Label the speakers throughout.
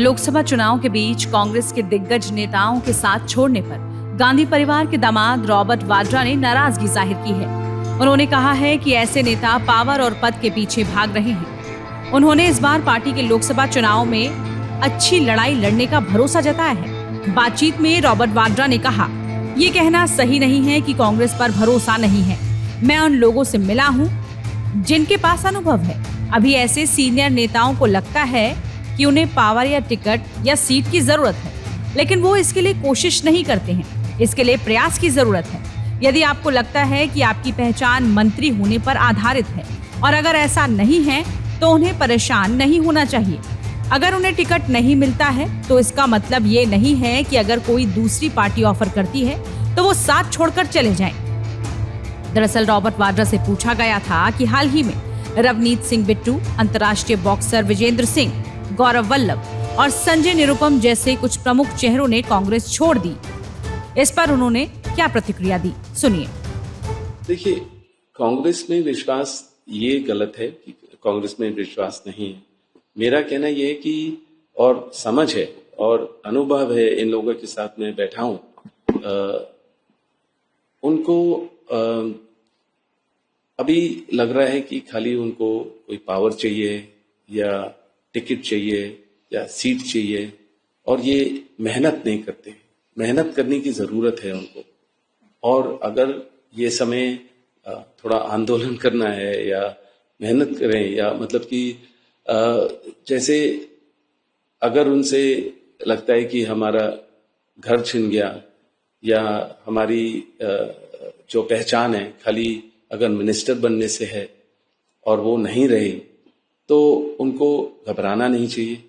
Speaker 1: लोकसभा चुनाव के बीच कांग्रेस के दिग्गज नेताओं के साथ छोड़ने पर गांधी परिवार के दामाद रॉबर्ट वाड्रा ने नाराजगी जाहिर की है। उन्होंने कहा है कि ऐसे नेता पावर और पद के पीछे भाग रहे हैं। उन्होंने इस बार पार्टी के लोकसभा चुनाव में अच्छी लड़ाई लड़ने का भरोसा जताया है। बातचीत में रॉबर्ट वाड्रा ने कहा, ये कहना सही नहीं है कि कांग्रेस पर भरोसा नहीं है। मैं उन लोगों से मिला हूँ जिनके पास अनुभव है। अभी ऐसे सीनियर नेताओं को लगता है कि उन्हें पावर या टिकट या सीट की जरूरत है, लेकिन वो इसके लिए कोशिश नहीं करते हैं। इसके लिए प्रयास की जरूरत है। यदि आपको लगता है कि आपकी पहचान मंत्री होने पर आधारित है और अगर ऐसा नहीं है तो उन्हें परेशान नहीं होना चाहिए। अगर उन्हें टिकट नहीं मिलता है तो इसका मतलब ये नहीं है कि अगर कोई दूसरी पार्टी ऑफर करती है तो वो साथ छोड़कर चले जाएं। दरअसल रॉबर्ट वाड्रा से पूछा गया था कि हाल ही में रवनीत सिंह बिट्टू, अंतर्राष्ट्रीय बॉक्सर विजेंद्र सिंह, गौरव वल्लभ और संजय निरुपम जैसे कुछ प्रमुख चेहरों ने कांग्रेस छोड़ दी। इस पर उन्होंने क्या प्रतिक्रिया दी, सुनिए।
Speaker 2: देखिए, कांग्रेस में विश्वास ये गलत है कि कांग्रेस में विश्वास नहीं है। मेरा कहना यह है कि और समझ है और अनुभव है, इन लोगों के साथ में बैठा हूं, उनको अभी लग रहा है कि खाली उनको कोई पावर चाहिए या टिकट चाहिए या सीट चाहिए और ये मेहनत नहीं करते। मेहनत करने की जरूरत है उनको। और अगर ये समय थोड़ा आंदोलन करना है या मेहनत करें या मतलब कि जैसे अगर उनसे लगता है कि हमारा घर छिन गया या हमारी जो पहचान है खाली अगर मिनिस्टर बनने से है और वो नहीं रहे तो उनको घबराना नहीं चाहिए।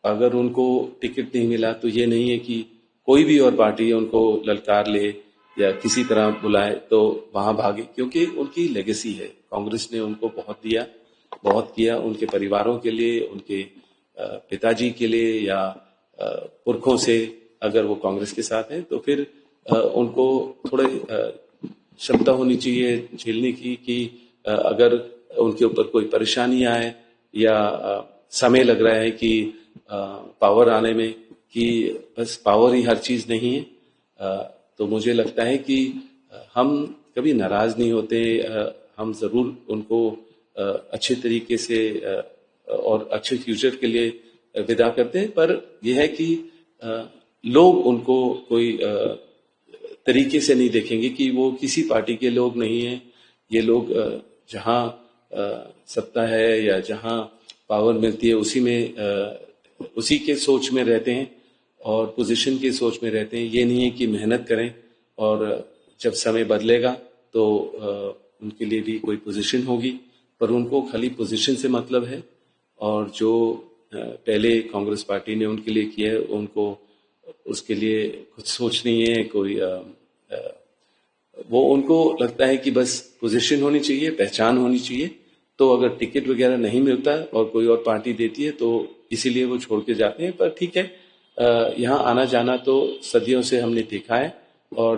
Speaker 2: अगर उनको टिकट नहीं मिला तो ये नहीं है कि कोई भी और पार्टी उनको ललकार ले या किसी तरह बुलाए तो वहां भागे, क्योंकि उनकी लेगेसी है। कांग्रेस ने उनको बहुत दिया, बहुत किया उनके परिवारों के लिए, उनके पिताजी के लिए या पुरखों से। अगर वो कांग्रेस के साथ हैं तो फिर उनको थोड़े क्षमता होनी चाहिए झेलने की कि अगर उनके ऊपर कोई परेशानी आए या समय लग रहा है कि पावर आने में, कि बस पावर ही हर चीज नहीं है। तो मुझे लगता है कि हम कभी नाराज नहीं होते। हम जरूर उनको अच्छे तरीके से और अच्छे फ्यूचर के लिए विदा करते हैं, पर यह है कि लोग उनको कोई तरीके से नहीं देखेंगे कि वो किसी पार्टी के लोग नहीं हैं। ये लोग जहां सत्ता है या जहां पावर मिलती है उसी के सोच में रहते हैं और पोजीशन की सोच में रहते हैं। ये नहीं है कि मेहनत करें और जब समय बदलेगा तो उनके लिए भी कोई पोजीशन होगी, पर उनको खाली पोजीशन से मतलब है। और जो पहले कांग्रेस पार्टी ने उनके लिए किया है उनको उसके लिए कुछ सोच नहीं है कोई। वो उनको लगता है कि बस पोजीशन होनी चाहिए, पहचान होनी चाहिए। तो अगर टिकट वगैरह नहीं मिलता और कोई और पार्टी देती है तो इसीलिए वो छोड़ के जाते हैं। पर ठीक है, यहाँ आना जाना तो सदियों से हमने देखा है और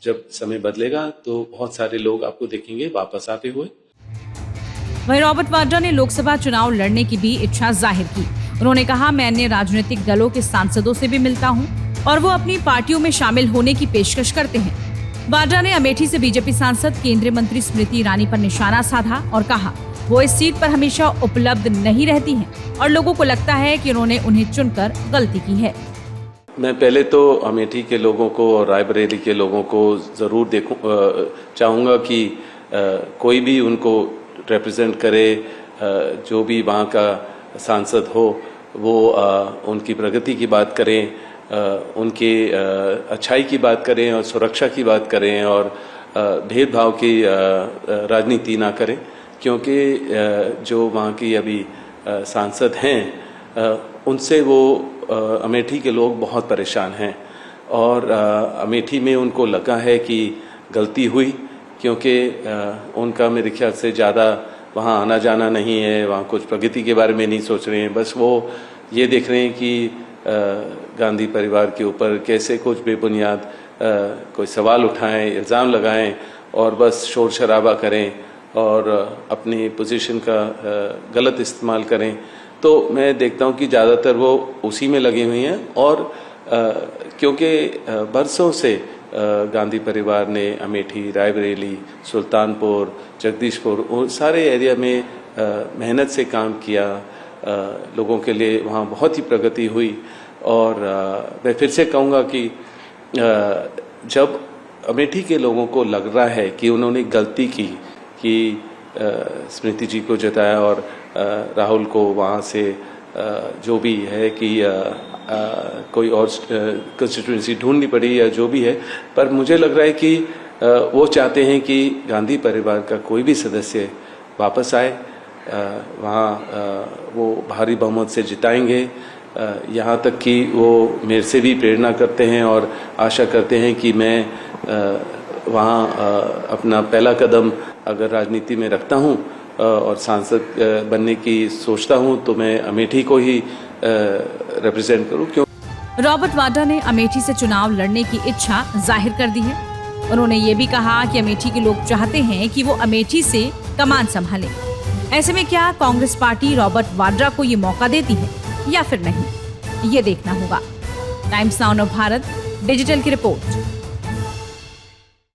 Speaker 2: जब समय बदलेगा तो बहुत सारे लोग आपको देखेंगे वापस आते हुए।
Speaker 1: वहीं रॉबर्ट वाड्रा ने लोकसभा चुनाव लड़ने की भी इच्छा जाहिर की। उन्होंने कहा, मैं अन्य राजनीतिक दलों के सांसदों से भी मिलता हूं और वो अपनी पार्टियों में शामिल होने की पेशकश करते हैं। वाड्रा ने अमेठी से बीजेपी सांसद केंद्रीय मंत्री स्मृति ईरानी पर निशाना साधा और कहा, वो इस सीट पर हमेशा उपलब्ध नहीं रहती हैं और लोगों को लगता है कि उन्हें चुनकर गलती की है।
Speaker 2: मैं पहले तो अमेठी के लोगों को और रायबरेली के लोगों को जरूर चाहूंगा कि कोई भी उनको रिप्रेजेंट करे, जो भी वहाँ का सांसद हो वो उनकी प्रगति की बात करें, उनके अच्छाई की बात करें और सुरक्षा की बात करें और भेदभाव की राजनीति ना करें। क्योंकि जो वहाँ की अभी सांसद हैं उनसे वो अमेठी के लोग बहुत परेशान हैं और अमेठी में उनको लगा है कि गलती हुई, क्योंकि उनका मेरे ख्याल से ज़्यादा वहाँ आना जाना नहीं है, वहाँ कुछ प्रगति के बारे में नहीं सोच रहे हैं। बस वो ये देख रहे हैं कि गांधी परिवार के ऊपर कैसे कुछ बेबुनियाद कोई सवाल उठाएं, इल्ज़ाम लगाएं और बस शोर शराबा करें और अपनी पोजीशन का गलत इस्तेमाल करें। तो मैं देखता हूँ कि ज़्यादातर वो उसी में लगे हुए हैं। और क्योंकि बरसों से गांधी परिवार ने अमेठी, रायबरेली, सुल्तानपुर, जगदीशपुर और सारे एरिया में मेहनत से काम किया, लोगों के लिए वहाँ बहुत ही प्रगति हुई। और मैं फिर से कहूँगा कि जब अमेठी के लोगों को लग रहा है कि उन्होंने गलती की कि स्मृति जी को जिताया और राहुल को वहाँ से जो भी है कि कोई और कंस्टिट्यूंसी ढूंढनी पड़ी या जो भी है, पर मुझे लग रहा है कि वो चाहते हैं कि गांधी परिवार का कोई भी सदस्य वापस आए, वहाँ वो भारी बहुमत से जिताएंगे। यहाँ तक कि वो मेरे से भी प्रेरणा करते हैं और आशा करते हैं कि मैं वहाँ अपना पहला कदम अगर राजनीति में रखता हूँ और सांसद बनने की सोचता हूँ तो मैं अमेठी को ही रिप्रेजेंट करूँ। क्यों
Speaker 1: रॉबर्ट वाड्रा ने अमेठी से चुनाव लड़ने की इच्छा जाहिर कर दी है। उन्होंने ये भी कहा कि अमेठी के लोग चाहते हैं कि वो अमेठी से कमान संभालें। ऐसे में क्या कांग्रेस पार्टी रॉबर्ट वाड्रा को ये मौका देती है या फिर नहीं, ये देखना होगा। टाइम्स नाउ भारत डिजिटल की रिपोर्ट।